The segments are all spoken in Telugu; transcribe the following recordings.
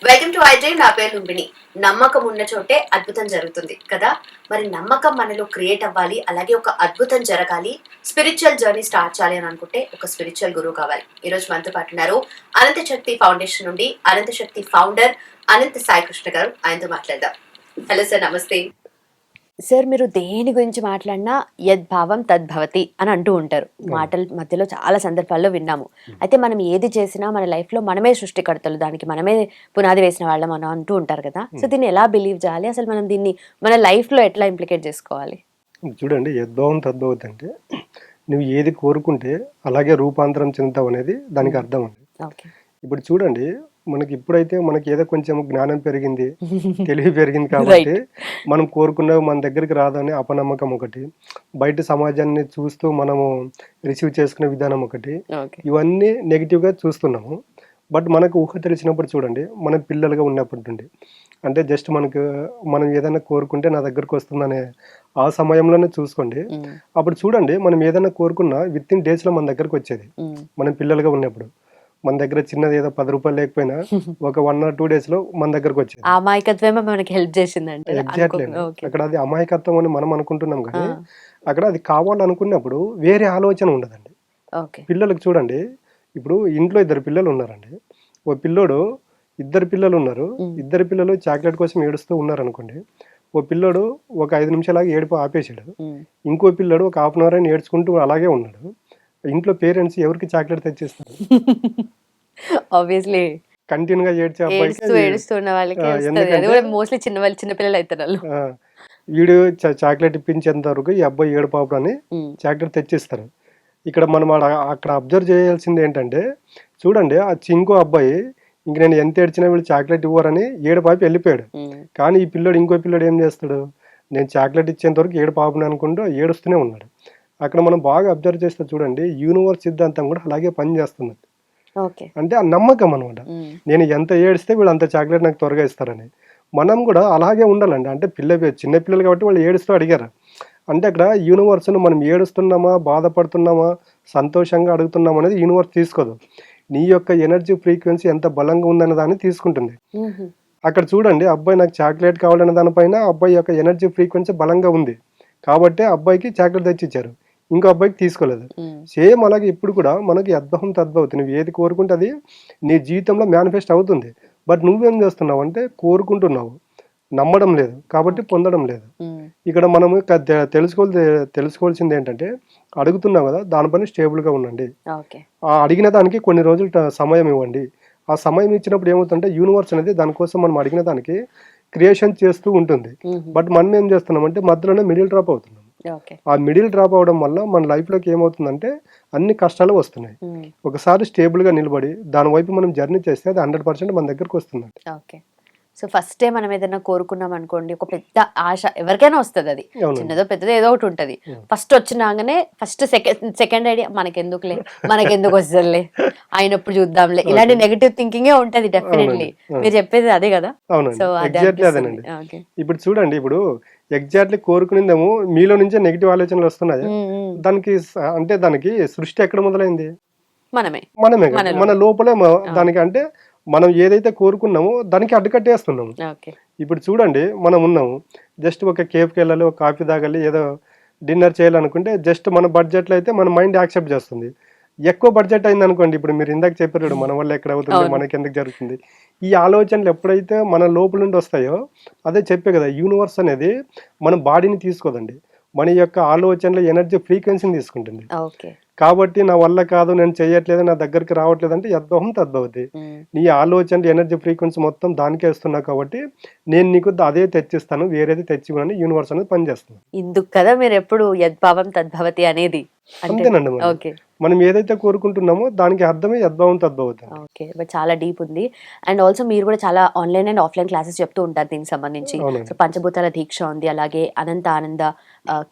Welcome to I dream. నా పేరు లుంబిని. నమ్మకం ఉన్న చోటే అద్భుతం జరుగుతుంది కదా. మరి నమ్మకం మనలో క్రియేట్ అవ్వాలి, అలాగే ఒక అద్భుతం జరగాలి, స్పిరిచువల్ జర్నీ స్టార్ట్ చేయాలి అని అనుకుంటే ఒక స్పిరిచువల్ గురువు కావాలి. ఈ రోజు మనతో పాటు ఉన్నారు అనంత శక్తి ఫౌండేషన్ నుండి అనంత శక్తి ఫౌండర్ అనంత సాయి కృష్ణ గారు. ఆయనతో మాట్లాడదాం. హలో సార్, నమస్తే సార్. మీరు దేని గురించి మాట్లాడినా యద్భావం తద్భవతి అని అంటూ ఉంటారు. మాటల మధ్యలో చాలా సందర్భాల్లో విన్నాము. అయితే మనం ఏది చేసినా మన లైఫ్ లో మనమే సృష్టికర్తలు, దానికి మనమే పునాది వేసిన వాళ్ళం అని అంటూ ఉంటారు కదా. సో దీన్ని ఎలా బిలీవ్ చేయాలి, అసలు మనం దీన్ని మన లైఫ్ లో ఎట్లా ఇంప్లికేట్ చేసుకోవాలి? చూడండి, యద్భావం తద్భవతి అంటే నువ్వు ఏది కోరుకుంటే అలాగే రూపాంతరం చెందుతావు అనేది దానికి అర్థం అండి. ఇప్పుడు చూడండి, మనకి ఇప్పుడైతే మనకి ఏదో కొంచెం జ్ఞానం పెరిగింది, తెలివి పెరిగింది కాబట్టి మనం కోరుకున్నవి మన దగ్గరికి రాదని అపనమ్మకం ఒకటి, బయట సమాజాన్ని చూస్తూ మనము రిసీవ్ చేసుకునే విధానం ఒకటి, ఇవన్నీ నెగిటివ్గా చూస్తున్నాము. బట్ మనకు ఊహ తెలిసినప్పుడు చూడండి, మనం పిల్లలుగా ఉన్నప్పటి నుండి అంటే జస్ట్ మనం ఏదైనా కోరుకుంటే నా దగ్గరకు వస్తుందనే ఆ సమయంలోనే చూసుకోండి. అప్పుడు చూడండి, మనం ఏదైనా కోరుకున్నా విత్ ఇన్ డేస్లో మన దగ్గరకు వచ్చేది. మనం పిల్లలుగా ఉన్నప్పుడు మన దగ్గర చిన్నది ఏదో 10 రూపాయలు లేకపోయినా ఒక 1 or 2 days లో మన దగ్గరకు వచ్చేది. అమాయకత్వమే మనకి హెల్ప్ చేసిందంటే ఎగ్జాక్ట్లీ. అక్కడ అది అమాయకత్వం అని మనం అనుకుంటున్నాం, కానీ అక్కడ అది కావాలనుకున్నప్పుడు వేరే ఆలోచన ఉండదండి. పిల్లలకు చూడండి, ఇప్పుడు ఇంట్లో 2 పిల్లలు ఉన్నారండి. ఇద్దరు పిల్లలు ఉన్నారు. ఇద్దరు పిల్లలు చాక్లెట్ కోసం ఏడుస్తూ ఉన్నారు అనుకోండి. ఓ పిల్లోడు ఒక 5 నిమిషాలు ఏడుపు ఆపేసాడు. ఇంకో పిల్లడు ఒక హాఫ్ అన్ అవర్ అయినా ఏడ్చుకుంటూ అలాగే ఉన్నాడు. ఇంట్లో పేరెంట్స్ ఎవరికి చాక్లెట్ తెచ్చిస్తారు? ఆబ్వియస్లీ కంటిన్యూగా ఏడ్చే ఏడుస్తున్న వాళ్ళకి మోస్ట్లీ చిన్న పిల్లలు అవుతారు. వీడు చాక్లెట్ ఇప్పించేంత వరకు ఈ అబ్బాయి ఏడుపాపు అని చాక్లెట్ తెచ్చిస్తారు. ఇక్కడ మనం అక్కడ అబ్జర్వ్ చేయాల్సింది ఏంటంటే, చూడండి, ఆ ఇంకో అబ్బాయి ఇంక నేను ఎంత ఏడ్చినా వీళ్ళు చాక్లెట్ ఇవ్వరని ఏడుపాపి వెళ్ళిపోయాడు. కానీ ఈ పిల్లడు ఇంకో పిల్లడు ఏం చేస్తాడు, నేను చాక్లెట్ ఇచ్చేంత వరకు ఏడుపాపని అనుకుంటూ ఏడుస్తూనే ఉన్నాడు. అక్కడ మనం బాగా అబ్జర్వ్ చేస్తే చూడండి, యూనివర్స్ సిద్ధాంతం కూడా అలాగే పనిచేస్తుంది. అంటే ఆ నమ్మకం అనమాట. నేను ఎంత ఏడిస్తే వీళ్ళు అంత చాక్లెట్ నాకు త్వరగా ఇస్తారని. మనం కూడా అలాగే ఉండాలండి. అంటే చిన్న పిల్లలు కాబట్టి వాళ్ళు ఏడుస్తూ అడిగారు. అంటే అక్కడ యూనివర్స్ను మనం ఏడుస్తున్నామా, బాధపడుతున్నామా, సంతోషంగా అడుగుతున్నామా అనేది యూనివర్స్ తీసుకోదు. నీ యొక్క ఎనర్జీ ఫ్రీక్వెన్సీ ఎంత బలంగా ఉందన్న దాన్ని తీసుకుంటుంది. అక్కడ చూడండి, అబ్బాయి నాకు చాక్లెట్ కావాలన్న దానిపైన అబ్బాయి యొక్క ఎనర్జీ ఫ్రీక్వెన్సీ బలంగా ఉంది కాబట్టి అబ్బాయికి చాక్లెట్ తెచ్చిచ్చారు, ఇంకో అబ్బాయికి తీసుకోలేదు. సేమ్ అలాగే ఇప్పుడు కూడా మనకి యద్భావం తద్భవతి. నువ్వు ఏది కోరుకుంటే అది నీ జీవితంలో మేనిఫెస్ట్ అవుతుంది. బట్ నువ్వేం చేస్తున్నావు అంటే కోరుకుంటున్నావు, నమ్మడం లేదు కాబట్టి పొందడం లేదు. ఇక్కడ మనము తెలుసుకోవాల్సింది ఏంటంటే, అడుగుతున్నావు కదా, దానిపైన స్టేబుల్గా ఉండండి. ఆ అడిగిన దానికి కొన్ని రోజులు సమయం ఇవ్వండి. ఆ సమయం ఇచ్చినప్పుడు ఏమవుతుందంటే యూనివర్స్ అనేది దానికోసం మనం అడిగిన దానికి క్రియేషన్ చేస్తూ ఉంటుంది. బట్ మనం ఏం చేస్తున్నామంటే మధ్యలోనే మిడిల్ డ్రాప్ అవుతున్నాం. ఆ మిడిల్ డ్రాప్ అవడం వల్ల మన లైఫ్లోకి ఏమవుతుందంటే అన్ని కష్టాలు వస్తున్నాయి. ఒకసారి స్టేబుల్గా నిలబడి దాని వైపు మనం జర్నీ చేస్తే అది 100% మన దగ్గరకు వస్తుంది. సో ఫస్ట్ డే మనం ఏదైనా కోరుకున్నాం అనుకోండి, ఒక పెద్ద ఆశ ఎవరికైనా వస్తుంది. అది చిన్నదో పెద్దదో ఏదో ఒకటి ఉంటది. ఫస్ట్ వచ్చినాగానే సెకండ్ ఐడియా మనకెందుకు వస్తుందిలే, అయినప్పుడు చూద్దాంలే, ఇలాంటి నెగటివ్ థింకింగ్ ఉంటది డెఫినెట్లీ. మీరు చెప్పేది అదే కదా. సో అదేనండి. ఇప్పుడు చూడండి, ఇప్పుడు ఎగ్జాక్ట్లీ కోరుకునేదేమో మీలో నుంచే నెగిటివ్ ఆలోచనలు వస్తున్నాయి. దానికి సృష్టి ఎక్కడ మొదలైంది? మనమే మన లోపలే. దానికి అంటే మనం ఏదైతే కోరుకున్నామో దానికి అడ్డుకట్టేస్తున్నాము. ఇప్పుడు చూడండి, మనం ఉన్నాము, జస్ట్ ఒక కేఫ్కి వెళ్ళాలి, ఒక కాఫీ తాగాలి, ఏదో డిన్నర్ చేయాలనుకుంటే జస్ట్ మన బడ్జెట్లో అయితే మన మైండ్ యాక్సెప్ట్ చేస్తుంది. ఎక్కువ బడ్జెట్ అయింది అనుకోండి, ఇప్పుడు మీరు ఇందాక చెప్పారు మన వల్ల ఎక్కడ అవుతుంది, మనకి ఎందుకు జరుగుతుంది, ఈ ఆలోచనలు ఎప్పుడైతే మన లోపల నుండి వస్తాయో, అదే చెప్పే కదా, యూనివర్స్ అనేది మన బాడీని తీసుకోదండి, మన యొక్క ఆలోచనల ఎనర్జీ ఫ్రీక్వెన్సీని తీసుకుంటుంది. కాబట్టి నా వల్ల కాదు, నేను చేయట్లేదు, నా దగ్గరికి రావట్లేదు అంటే యద్భావం తద్భవతి. నీ ఆలోచనలు ఎనర్జీ ఫ్రీక్వెన్సీ మొత్తం దానికే వస్తున్నావు కాబట్టి నేను నీకు అదే తెచ్చిస్తాను, వేరేది తెచ్చివ్వని యూనివర్స్ అనేది పనిచేస్తుంది. ఇందుకు కదా మీరు ఎప్పుడు యద్భావం తద్భవతి అనేది. అంతేనండి. మనం ఏదైతే కోరుకుంటున్నామో దానికి అర్థమే యద్భావం తద్భవతి. ఓకే, బట్ చాలా డీప్ ఉంది. అండ్ ఆల్సో మీరు కూడా చాలా ఆన్లైన్ అండ్ ఆఫ్లైన్ క్లాసెస్ చెప్తూ ఉంటారు దీనికి సంబంధించి. సో పంచభూతాల దీక్ష ఉంది, అలాగే అనంత ఆనంద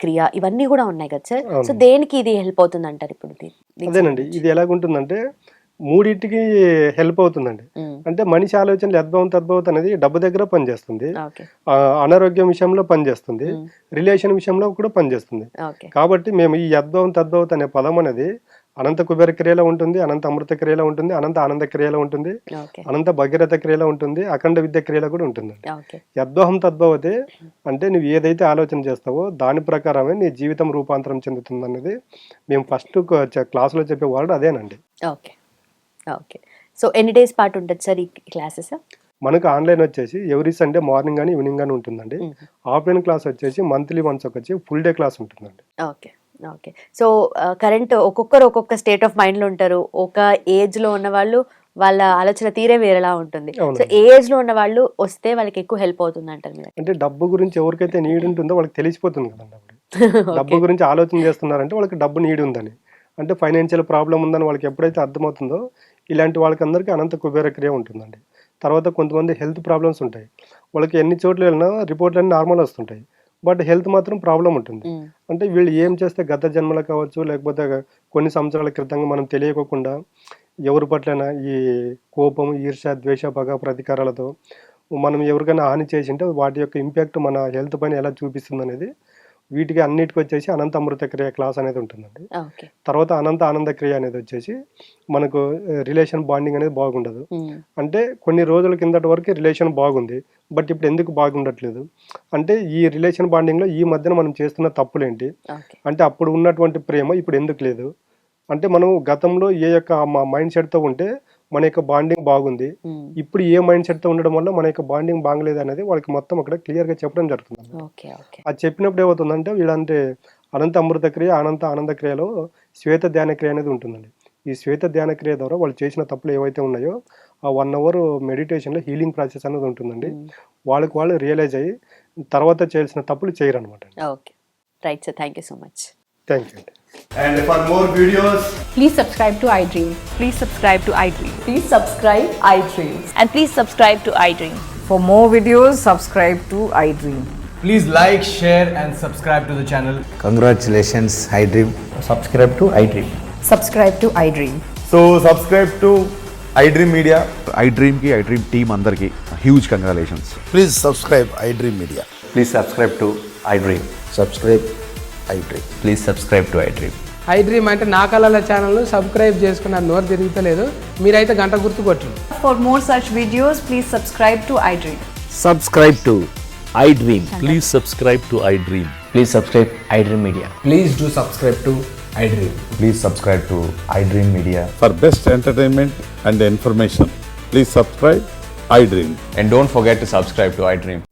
క్రియ, ఇవన్నీ కూడా ఉన్నాయి కదా సార్. సో దేనికి ఇది హెల్ప్ అవుతుంది అంటారు ఇప్పుడు? అదేనండి, ఇది ఎలాగుంటుందంటే మూడింటికి హెల్ప్ అవుతుందండి. అంటే మనిషి ఆలోచనలు యద్భావం తద్భవతి అనేది డబ్బు దగ్గర పనిచేస్తుంది, అనారోగ్యం విషయంలో పనిచేస్తుంది, రిలేషన్ విషయంలో కూడా పనిచేస్తుంది. కాబట్టి మేము ఈ యద్భావం తద్భవతి అనే పదం అనేది అనంత కుబేర క్రియలో ఉంటుంది, అనంత అమృత క్రియలో ఉంటుంది, అనంత ఆనంద క్రియలో ఉంటుంది, ఓకే అనంత భగీరథ క్రియలో ఉంటుంది, అఖండ విద్య క్రియలో కూడా ఉంటుందండి. ఓకే యద్వహం తద్భవతే అంటే నువ్వు ఏదైతే ఆలోచన చేస్తావో దాని ప్రకారమే నీ జీవితం రూపాంతరం చెందుతుంది అన్నది మేము ఫస్ట్ క్లాసులో చెప్పే వర్డ్ అదేనండి. Okay okay. సో ఎన్ని డేస్ పాటు ఉంటుంది సార్ ఈ క్లాసెస్? మనకు ఆన్లైన్ వచ్చేసి ఎవ్రీ సండే మార్నింగ్ కానీ ఈవినింగ్ కానీ ఉంటుందండి. ఆఫ్లైన్ క్లాస్ వచ్చేసి మంత్లీ వన్స్ వచ్చి ఫుల్ డే క్లాస్ ఉంటుందండి. Okay okay. సో కరెంట్ ఒక్కొక్కరు ఒక్కొక్క స్టేట్ ఆఫ్ మైండ్ లో ఉంటారు. ఒక ఏజ్ లో ఉన్న వాళ్ళు వాళ్ళ ఆలోచన తీరే వేరేలా ఉంటుంది. అవును. సో ఏ ఏజ్ లో ఉన్న వాళ్ళు వస్తే వాళ్ళకి ఎక్కువ హెల్ప్ అవుతుంది అంటారు మీరు? అంటే డబ్బు గురించి ఎవరికైతే నీడ్ ఉంటుందో వాళ్ళకి తెలిసిపోతుంది కదండి. అప్పుడు డబ్బు గురించి ఆలోచన చేస్తున్నారంటే వాళ్ళకి డబ్బు నీడ్ ఉందని, అంటే ఫైనాన్షియల్ ప్రాబ్లం ఉందని వాళ్ళకి ఎప్పుడైతే అర్థమవుతుందో ఇలాంటి వాళ్ళకందరికీ అనంత కుబేర క్రియ ఉంటుందండి. తర్వాత కొంతమంది హెల్త్ ప్రాబ్లమ్స్ ఉంటాయి, వాళ్ళకి ఎన్ని చోట్ల వెళ్ళినా రిపోర్ట్లు అన్నీ నార్మల్ వస్తుంటాయి, బట్ హెల్త్ మాత్రం ప్రాబ్లం ఉంటుంది. అంటే వీళ్ళు ఏం చేస్తే గత జన్మలు కావచ్చు, లేకపోతే కొన్ని సంవత్సరాల క్రితంగా మనం తెలియకోకుండా ఎవరి పట్లైనా ఈ కోపం, ఈర్ష్య, ద్వేష, పగ, ప్రతీకారాలతో మనం ఎవరికైనా హాని చేసింటే వాటి యొక్క ఇంపాక్ట్ మన హెల్త్ పైన ఎలా చూపిస్తుంది అనేది వీటికి అన్నిటికి వచ్చేసి అనంత అమృత క్రియ క్లాస్ అనేది ఉంటుందండి. ఓకే తర్వాత అనంత ఆనంద క్రియ అనేది వచ్చేసి మనకు రిలేషన్ బాండింగ్ అనేది బాగుండదు. అంటే కొన్ని రోజుల కిందటి వరకు రిలేషన్ బాగుంది, బట్ ఇప్పుడు ఎందుకు బాగుండట్లేదు అంటే ఈ రిలేషన్ బాండింగ్లో ఈ మధ్యన మనం చేస్తున్న తప్పులేంటి, ఓకే అంటే అప్పుడు ఉన్నటువంటి ప్రేమ ఇప్పుడు ఎందుకు లేదు, అంటే మనం గతంలో ఏ యొక్క మైండ్ సెట్తో ఉంటే మన యొక్క బాండింగ్ బాగుంది, ఇప్పుడు ఏ మైండ్ సెట్తో ఉండడం వల్ల మన యొక్క బాండింగ్ బాగలేదు అనేది వాళ్ళకి మొత్తం అక్కడ క్లియర్గా చెప్పడం జరుగుతుంది. ఓకే ఓకే అది చెప్పినప్పుడు ఏమవుతుందంటే వీళ్ళంటే అనంత అమృత క్రియ, అనంత ఆనంద క్రియలో శ్వేత ధ్యాన క్రియ అనేది ఉంటుందండి. ఈ శ్వేత ధ్యాన క్రియ ద్వారా వాళ్ళు చేసిన తప్పులు ఏవైతే ఉన్నాయో ఆ 1 అవర్ మెడిటేషన్లో హీలింగ్ ప్రాసెస్ అనేది ఉంటుందండి. వాళ్ళకి వాళ్ళు రియలైజ్ అయ్యి తర్వాత చేయాల్సిన తప్పులు చేయరు అనమాట. Okay right sir, thank you so much. Thank you అండి. And for more videos, Please subscribe to iDream. Please subscribe to iDream. Please subscribe iDream. And please subscribe to iDream. For more videos, subscribe to iDream. please like, share, and subscribe to the channel. Congratulations, iDream. Subscribe to iDream. Subscribe to iDream. So subscribe to iDream Media. iDream की iDream team अंदर की huge congratulations. Please subscribe iDream Media. Please subscribe to iDream. Subscribe iDream. Please subscribe to iDream. iDream అంటే నా కళల ఛానల్ సబ్స్క్రైబ్ చేసుకున్న నోరు తిరుగుతలేదు, మీరైతే గంట గుర్తు కొట్టండి. For more such videos, please subscribe to iDream. Subscribe to iDream. Please subscribe to iDream. Please subscribe iDream Media. Please do subscribe to iDream. Please subscribe to iDream Media. For best entertainment and information, please subscribe iDream. And don't forget to subscribe to iDream.